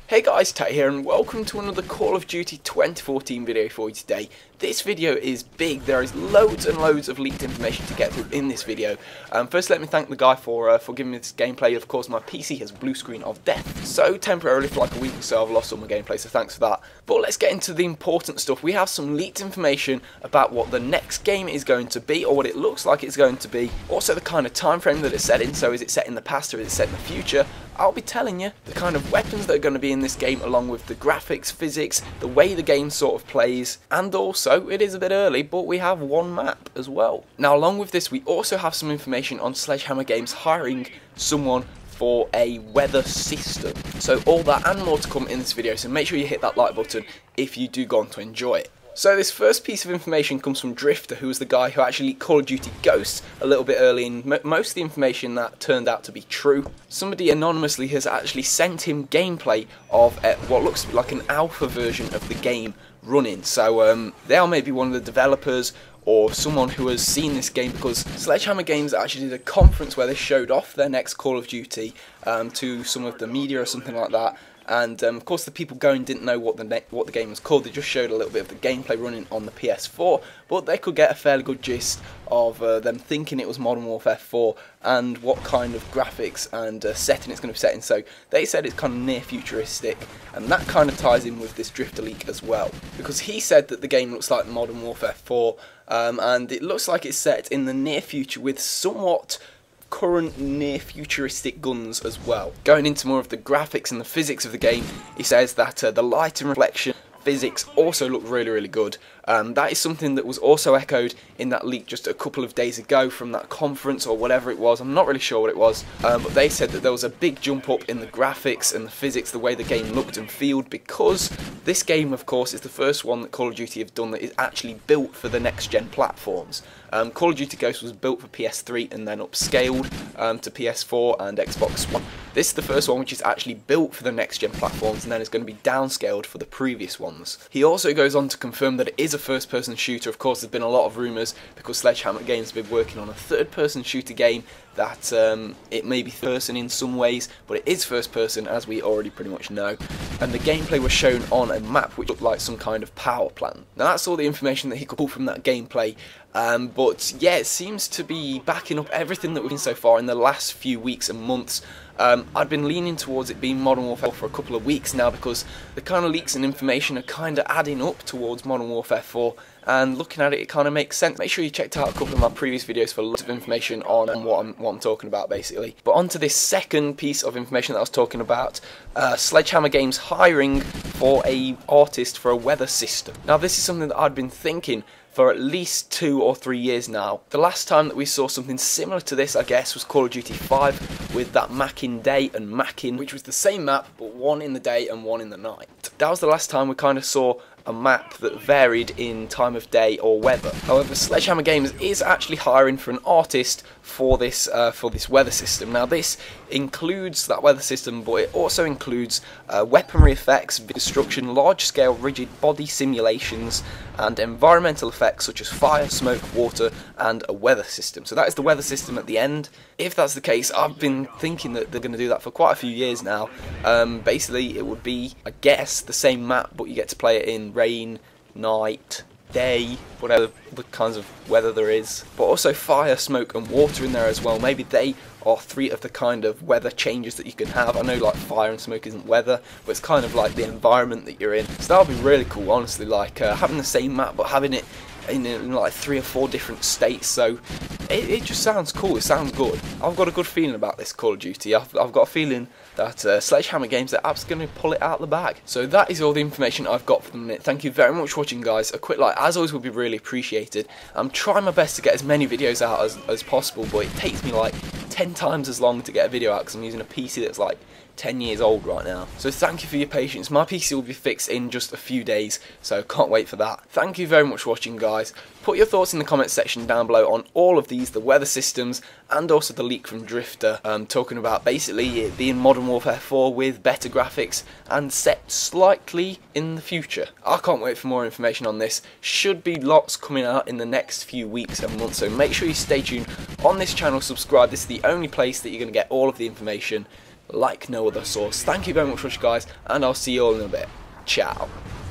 Hey guys, Tat here and welcome to another Call of Duty 2014 video for you today. This video is big. There is loads and loads of leaked information to get through in this video. First, let me thank the guy for giving me this gameplay. Of course, my PC has a blue screen of death, so temporarily for like a week or so I've lost all my gameplay, so thanks for that. But let's get into the important stuff. We have some leaked information about what the next game is going to be, or what it looks like it's going to be. Also the kind of time frame that it's set in, so is it set in the past or is it set in the future? I'll be telling you the kind of weapons that are going to be in this game, along with the graphics, physics, the way the game sort of plays, and also, it is a bit early, but we have one map as well. Now, along with this, we also have some information on Sledgehammer Games hiring someone for a weather system. So all that and more to come in this video, so make sure you hit that like button if you do go on to enjoy it. So this first piece of information comes from Drifter, who was the guy who actually leaked Call of Duty Ghosts a little bit early, and most of the information that turned out to be true. Somebody anonymously has actually sent him gameplay of what looks like an alpha version of the game running. So they are maybe one of the developers or someone who has seen this game, because Sledgehammer Games actually did a conference where they showed off their next Call of Duty to some of the media or something like that. And of course the people going didn't know what the game was called. They just showed a little bit of the gameplay running on the PS4, but they could get a fairly good gist of them thinking it was Modern Warfare 4 and what kind of graphics and setting it's going to be set in. So they said it's kind of near futuristic, and that kind of ties in with this Drifter leak as well, because he said that the game looks like Modern Warfare 4 and it looks like it's set in the near future with somewhat current near futuristic guns as well. Going into more of the graphics and the physics of the game, he says that the light and reflection physics also look really good. That is something that was also echoed in that leak just a couple of days ago from that conference or whatever it was. I'm not really sure what it was, but they said that there was a big jump up in the graphics and the physics, the way the game looked and felt, because this game, of course, is the first one that Call of Duty have done that is actually built for the next gen platforms. Call of Duty Ghosts was built for PS3 and then upscaled to PS4 and Xbox One. This is the first one which is actually built for the next gen platforms and then is going to be downscaled for the previous ones. He also goes on to confirm that it is a first person shooter. Of course, there's been a lot of rumours because Sledgehammer Games have been working on a third person shooter game that it may be third person in some ways, but it is first person, as we already pretty much know. And the gameplay was shown on a map which looked like some kind of power plant. Now that's all the information that he could pull from that gameplay, but yeah, it seems to be backing up everything that we've seen so far in the last few weeks and months. I've been leaning towards it being Modern Warfare for a couple of weeks now, because the kind of leaks and information are kind of adding up towards Modern Warfare 4, and looking at it, it kind of makes sense. Make sure you checked out a couple of my previous videos for lots of information on what I'm talking about, basically. But on to this second piece of information that I was talking about, Sledgehammer Games hiring for a artist for a weather system. Now this is something that I'd been thinking for at least 2 or 3 years now. The last time that we saw something similar to this, I guess, was Call of Duty 5 with that Mackin Day and Mackin, which was the same map, but one in the day and one in the night. That was the last time we kind of saw a map that varied in time of day or weather. However, Sledgehammer Games is actually hiring for an artist for this weather system. Now this includes that weather system, but it also includes weaponry effects, destruction, large-scale rigid body simulations, and environmental effects such as fire, smoke, water, and a weather system. So that is the weather system at the end. If that's the case, I've been thinking that they're going to do that for quite a few years now. Basically, it would be, I guess, the same map, but you get to play it in rain, night, day, whatever the kinds of weather there is. But also fire, smoke and water in there as well. Maybe they are 3 of the kind of weather changes that you can have. I know like fire and smoke isn't weather, but it's kind of like the environment that you're in. So that would be really cool, honestly, like having the same map but having it in like 3 or 4 different states. So it just sounds cool, it sounds good. I've got a good feeling about this Call of Duty. I've got a feeling that Sledgehammer Games are absolutely going to pull it out of the bag. So that is all the information I've got for the minute. Thank you very much for watching, guys. A quick like, as always, would be really appreciated. I'm trying my best to get as many videos out as possible, but it takes me like 10 times as long to get a video out because I'm using a PC that's like 10 years old right now. So thank you for your patience. My PC will be fixed in just a few days, so can't wait for that. Thank you very much for watching, guys. Put your thoughts in the comments section down below on all of these, the weather systems, and also the leak from Drifter, talking about basically it being Modern Warfare 4 with better graphics and set slightly in the future. I can't wait for more information on this. Should be lots coming out in the next few weeks and months, so make sure you stay tuned on this channel, subscribe. This is the only place that you're going to get all of the information. like no other source. Thank you very much for watching, guys, and I'll see you all in a bit. Ciao.